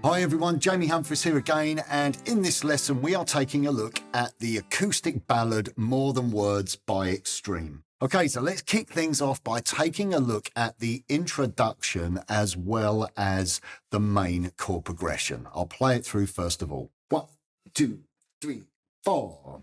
Hi everyone, Jamie Humphries here again, and in this lesson we are taking a look at the acoustic ballad More Than Words by Extreme. Okay, so let's kick things off by taking a look at the introduction as well as the main chord progression. I'll play it through first of all. 1, 2, 3, 4.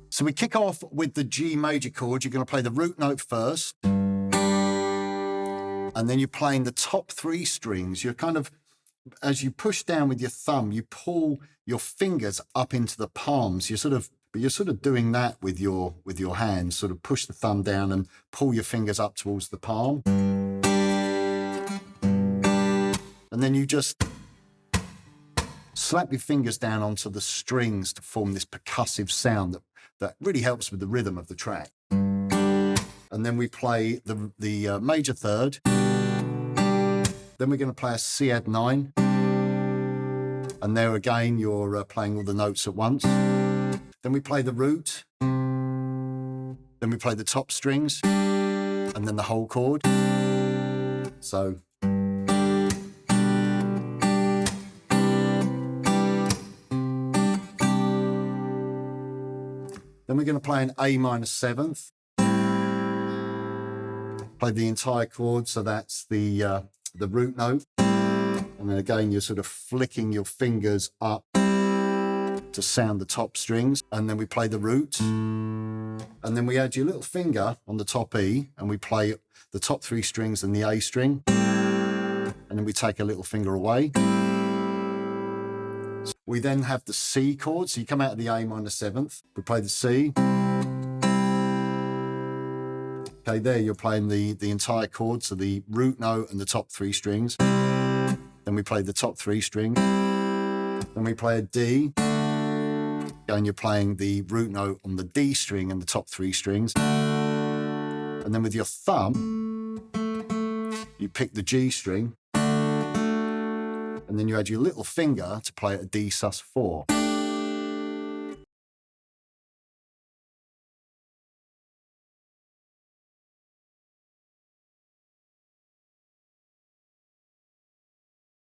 So we kick off with the G major chord. You're going to play the root note first, and then you're playing the top 3 strings. You're kind of, as you push down with your thumb, you pull your fingers up into the palms. You're sort of doing that with your hands. Sort of push the thumb down and pull your fingers up towards the palm, and then you just slap your fingers down onto the strings to form this percussive sound that really helps with the rhythm of the track. And then we play the major third. Then we're going to play a C add 9. And there again, you're playing all the notes at once. Then we play the root. Then we play the top strings. And then the whole chord. So. Then we're going to play an A minor 7th. Play the entire chord, so that's the root note. And then again, you're sort of flicking your fingers up to sound the top strings. And then we play the root. And then we add your little finger on the top E, and we play the top 3 strings and the A string. And then we take a little finger away. We then have the C chord, so you come out of the A minor 7th, we play the C. Okay, there you're playing the entire chord, so the root note and the top 3 strings. Then we play the top 3 strings. Then we play a D. Again, you're playing the root note on the D string and the top 3 strings. And then with your thumb, you pick the G string. And then you add your little finger to play a D sus4.